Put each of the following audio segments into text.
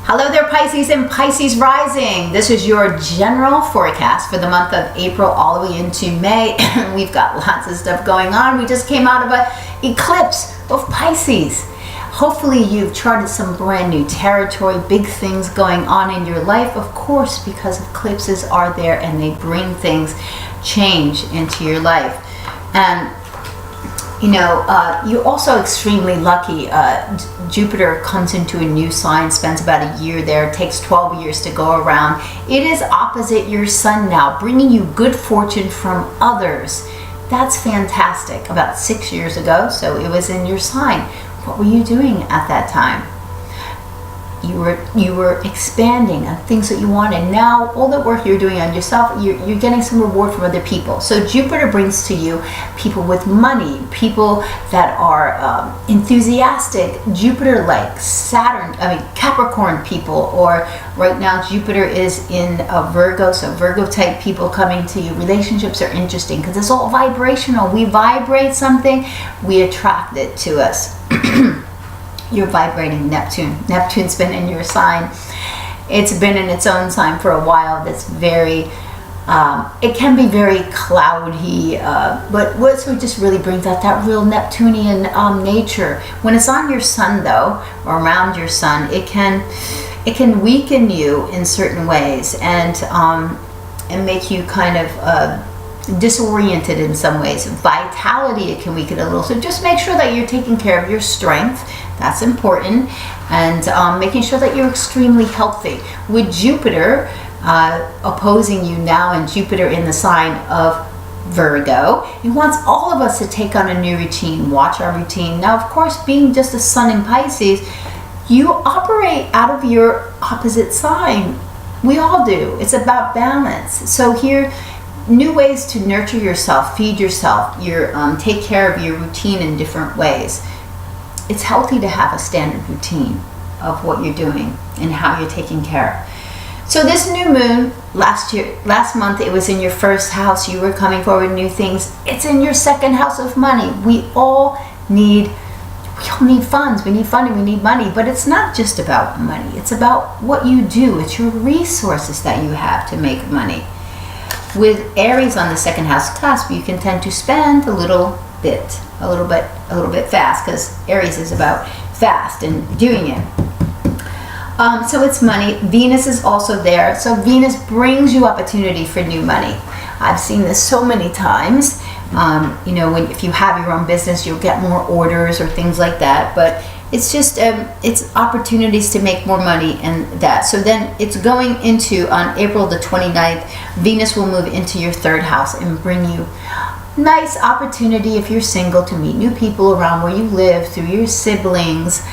Hello there, Pisces and Pisces rising. This is your general forecast for the month of April all the way into May. We've got lots of stuff going on. We just came out of an eclipse of Pisces. Hopefully you've charted some brand new territory, big things going on in your life, of course, because eclipses are there and they bring things, change into your life. And you know, you're also extremely lucky. Jupiter comes into a new sign, spends about a year there, takes 12 years to go around. It is opposite your sun now, bringing you good fortune from others. That's fantastic. About 6 years ago, so it was in your sign. What were you doing at that time? You were expanding on things that you wanted. Now, all the work you're doing on yourself, you're getting some reward from other people. So Jupiter brings to you people with money, people that are enthusiastic, Jupiter-like, Capricorn people, or right now Jupiter is in a Virgo, so Virgo-type people coming to you. Relationships are interesting because it's all vibrational. We vibrate something, we attract it to us. You're vibrating Neptune. Neptune's been in your sign. It's been in its own sign for a while. That's very, it can be very cloudy, but what just really brings out that real Neptunian nature. When it's on your sun, though, or around your sun, it can weaken you in certain ways and make you kind of disoriented in some ways. Vitality, it can weaken a little. So just make sure that you're taking care of your strength. That's important. And making sure that you're extremely healthy. With Jupiter opposing you now, and Jupiter in the sign of Virgo, he wants all of us to take on a new routine, watch our routine. Now, of course, being just a sun in Pisces, you operate out of your opposite sign. We all do. It's about balance. So here, new ways to nurture yourself, feed yourself, take care of your routine in different ways. It's healthy to have a standard routine of what you're doing and how you're taking care. So this new moon, last month, it was in your first house. You were coming forward with new things. It's in your second house of money. We all need funds. We need funding. We need money. But it's not just about money. It's about what you do. It's your resources that you have to make money. With Aries on the second house cusp, you can tend to spend a little bit fast, because Aries is about fast and doing it. So it's money. Venus is also there. So Venus brings you opportunity for new money. I've seen this so many times. You know, if you have your own business, you'll get more orders or things like that. But it's just, it's opportunities to make more money and that. So then it's going into, on April the 29th, Venus will move into your third house and bring you nice opportunity, if you're single, to meet new people around where you live, through your siblings,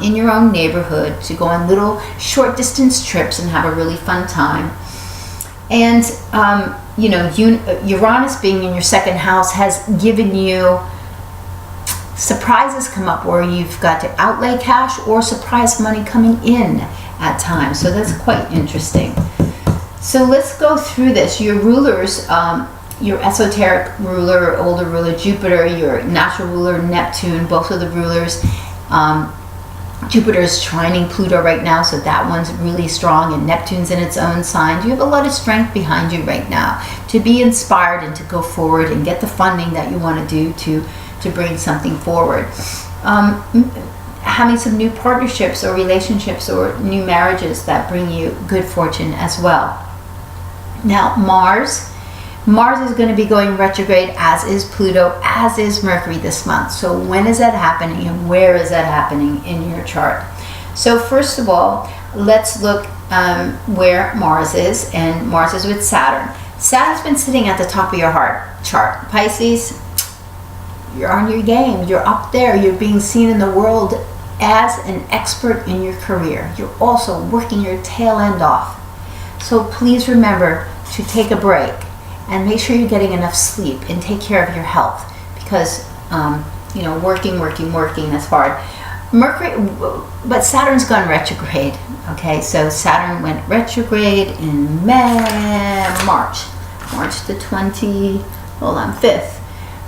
in your own neighborhood, to go on little short distance trips and have a really fun time. And, you know, Uranus being in your second house has given you surprises come up where you've got to outlay cash or surprise money coming in at times. So that's quite interesting. So let's go through this. Your rulers, your esoteric ruler, older ruler, Jupiter, your natural ruler, Neptune, both of the rulers. Jupiter is trining Pluto right now, so that one's really strong, and Neptune's in its own sign. You have a lot of strength behind you right now to be inspired and to go forward and get the funding that you want to do to bring something forward. Having some new partnerships or relationships or new marriages that bring you good fortune as well. Now, Mars is going to be going retrograde, as is Pluto, as is Mercury this month. So when is that happening and where is that happening in your chart? So first of all, let's look where Mars is, and Mars is with Saturn. Saturn's been sitting at the top of your heart chart. Pisces, you're on your game. You're up there. You're being seen in the world as an expert in your career. You're also working your tail end off. So please remember to take a break and make sure you're getting enough sleep and take care of your health, because you know, working, that's hard. Mercury, but Saturn's gone retrograde. Okay, so Saturn went retrograde in March the 5th.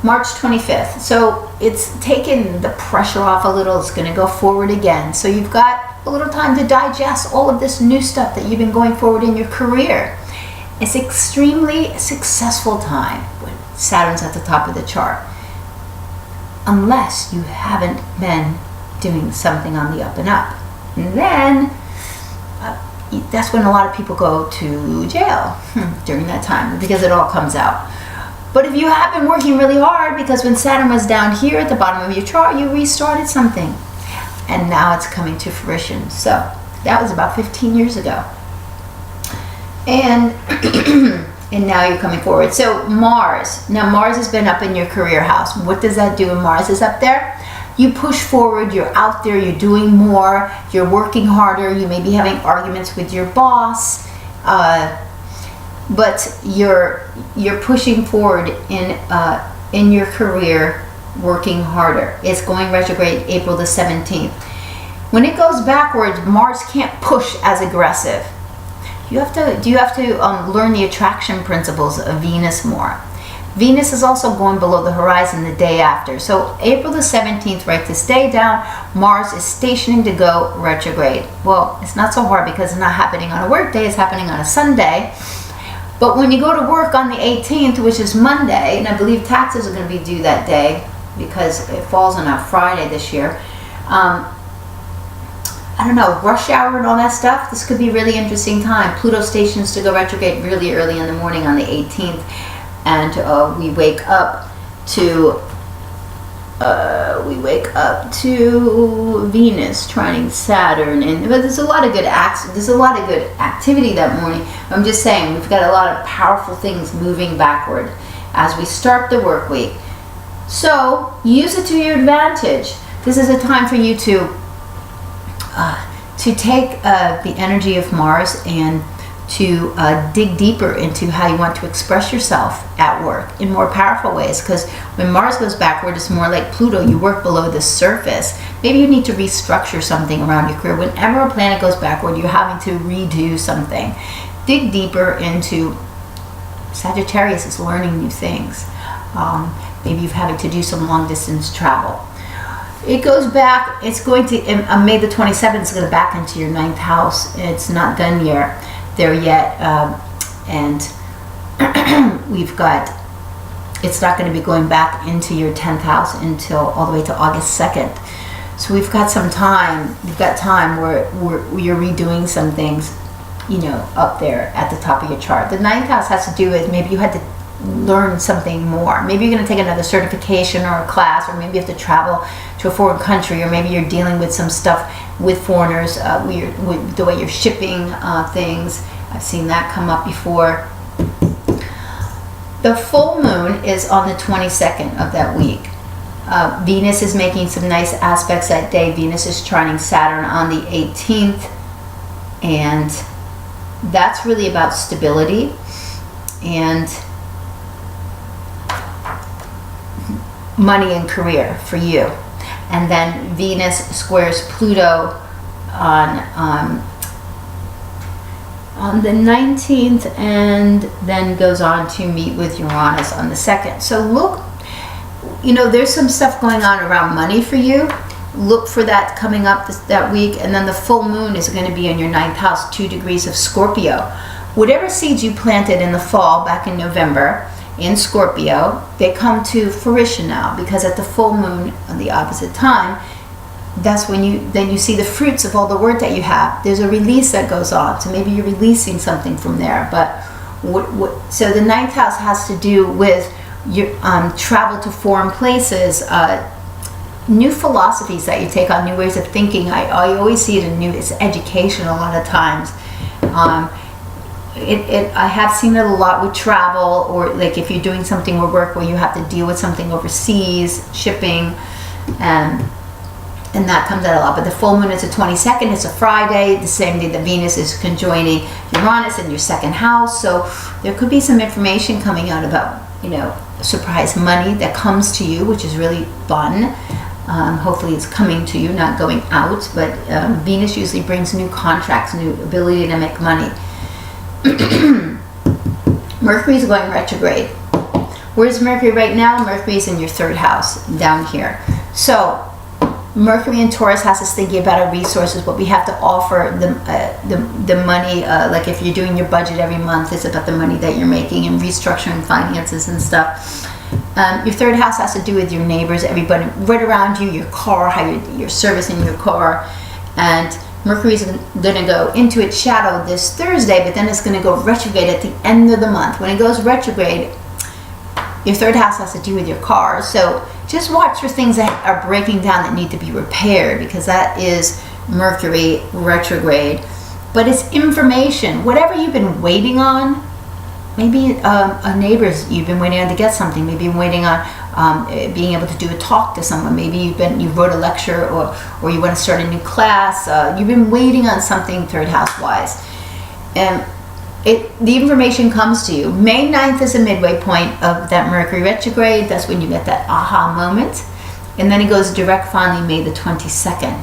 March 25th. So it's taken the pressure off a little. It's going to go forward again. So you've got a little time to digest all of this new stuff that you've been going forward in your career. It's extremely successful time when Saturn's at the top of the chart, unless you haven't been doing something on the up and up. And then that's when a lot of people go to jail during that time, because it all comes out. But if you have been working really hard, because when Saturn was down here at the bottom of your chart, you restarted something, and now it's coming to fruition. So that was about 15 years ago, and and now you're coming forward. So Mars, now Mars has been up in your career house. What does that do when Mars is up there? You push forward, you're out there, you're doing more, you're working harder, you may be having arguments with your boss, but you're pushing forward in your career, working harder. It's going retrograde April the 17th. When it goes backwards, Mars can't push as aggressive. You have to learn the attraction principles of Venus more. Venus is also going below the horizon the day after. So April the 17th, write this day down, Mars is stationing to go retrograde. Well, it's not so hard because it's not happening on a work day, it's happening on a Sunday. But when you go to work on the 18th, which is Monday, and I believe taxes are going to be due that day because it falls on a Friday this year. I don't know, rush hour and all that stuff. This could be a really interesting time. Pluto stations to go retrograde really early in the morning on the 18th. And we wake up to Venus trining Saturn, but there's a lot of good activity that morning. I'm just saying, we've got a lot of powerful things moving backward as we start the work week. So use it to your advantage. This is a time for you to take the energy of Mars and to dig deeper into how you want to express yourself at work in more powerful ways, because when Mars goes backward, it's more like Pluto. You work below the surface. Maybe you need to restructure something around your career. Whenever a planet goes backward, you're having to redo something. Dig deeper into Sagittarius is learning new things. Maybe you're having to do some long distance travel. It goes back, it's going to, on May the 27th, it's going to back into your 9th house. It's not done yet. There yet, and we've got, it's not going to be going back into your 10th house until all the way to August 2nd. So we've got some time, where you're redoing some things, you know, up there at the top of your chart. The 9th house has to do with maybe you had to learn something more. Maybe you're going to take another certification or a class, or maybe you have to travel to a foreign country, or maybe you're dealing with some stuff with foreigners, with the way you're shipping things. I've seen that come up before. The full moon is on the 22nd of that week. Venus is making some nice aspects that day. Venus is trining Saturn on the 18th, and that's really about stability and money and career for you. And then Venus squares Pluto on the 19th, and then goes on to meet with Uranus on the 2nd. So look, you know, there's some stuff going on around money for you. Look for that coming up that week. And then the full moon is going to be in your 9th house, 2 degrees of Scorpio. Whatever seeds you planted in the fall back in November in Scorpio, they come to fruition now, because at the full moon on the opposite time, that's when you see the fruits of all the work that you have. There's a release that goes on, so maybe you're releasing something from there. But so the 9th house has to do with your travel to foreign places, new philosophies that you take on, new ways of thinking. I always see it in it's education a lot of times. I have seen it a lot with travel, or like if you're doing something with work where you have to deal with something overseas, shipping, and that comes out a lot. But the full moon is the 22nd, it's a Friday, the same day that Venus is conjoining Uranus in your 2nd house. So there could be some information coming out about, you know, surprise money that comes to you, which is really fun. Hopefully it's coming to you, not going out. But Venus usually brings new contracts, new ability to make money. Mercury is going retrograde. Where's Mercury right now? Mercury is in your 3rd house down here. So Mercury in Taurus has us thinking about our resources, what we have to offer, the money, like if you're doing your budget every month, it's about the money that you're making and restructuring finances and stuff. Your third house has to do with your neighbors, everybody right around you, your car, how you're servicing your car. And Mercury is going to go into its shadow this Thursday, but then it's going to go retrograde at the end of the month. When it goes retrograde, your third house has to do with your car. So just watch for things that are breaking down that need to be repaired, because that is Mercury retrograde. But it's information. Whatever you've been waiting on, maybe a neighbor's you've been waiting on to get something. Maybe you've been waiting on being able to do a talk to someone. Maybe you wrote a lecture, or you want to start a new class. You've been waiting on something third house wise. And the information comes to you. May 9th is a midway point of that Mercury retrograde. That's when you get that aha moment. And then it goes direct finally May the 22nd.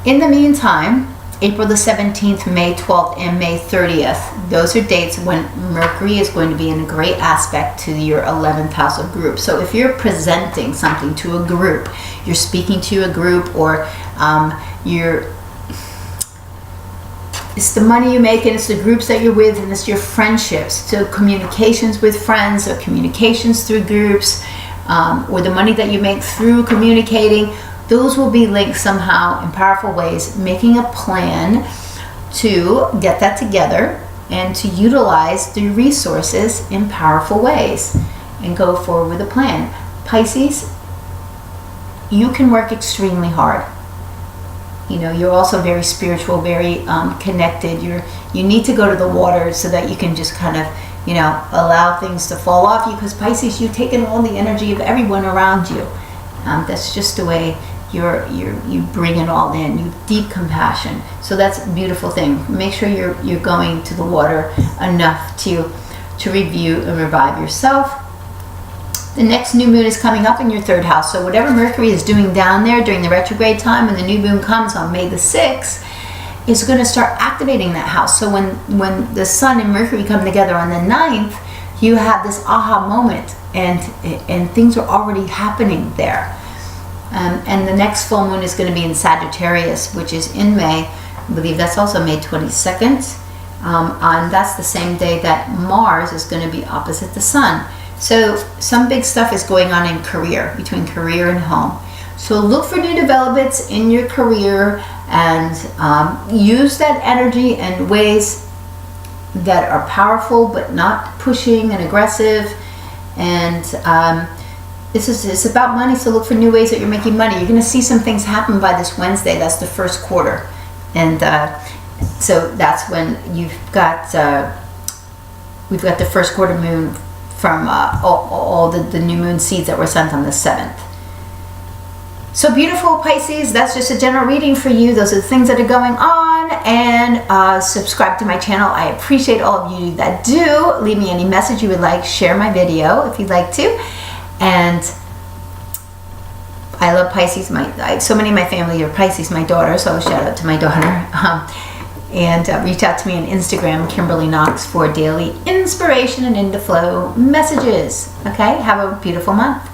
In the meantime, April the 17th, May 12th, and May 30th, those are dates when Mercury is going to be in a great aspect to your 11th house of group. So if you're presenting something to a group, you're speaking to a group, or it's the money you make, and it's the groups that you're with, and it's your friendships. So communications with friends, or communications through groups, or the money that you make through communicating, those will be linked somehow in powerful ways, making a plan to get that together and to utilize the resources in powerful ways and go forward with a plan. Pisces, you can work extremely hard. You know, you're also very spiritual, very connected. You need to go to the water so that you can just kind of, you know, allow things to fall off you, because Pisces, you've taken all the energy of everyone around you. That's just the way you bring it all in. You have deep compassion. So that's a beautiful thing. Make sure you're going to the water enough to review and revive yourself. The next new moon is coming up in your third house. So whatever Mercury is doing down there during the retrograde time, when the new moon comes on May the 6th, is going to start activating that house. So when the Sun and Mercury come together on the 9th, you have this aha moment, and things are already happening there. And the next full moon is going to be in Sagittarius, which is in May. I believe that's also May 22nd. And that's the same day that Mars is going to be opposite the Sun. So some big stuff is going on in career, between career and home. So look for new developments in your career, and use that energy in ways that are powerful but not pushing and aggressive. And it's about money, so look for new ways that you're making money. You're going to see some things happen by this Wednesday. That's the first quarter. And so that's when we've got the first quarter moon from all the new moon seeds that were sent on the 7th. So beautiful, Pisces, that's just a general reading for you. Those are the things that are going on. And subscribe to my channel. I appreciate all of you that do. Leave me any message you would like. Share my video if you'd like to. And I love Pisces. So many of my family are Pisces. My daughter, so shout out to my daughter. And reach out to me on Instagram, Kimberly Knox, for daily inspiration and into flow messages. Okay, have a beautiful month.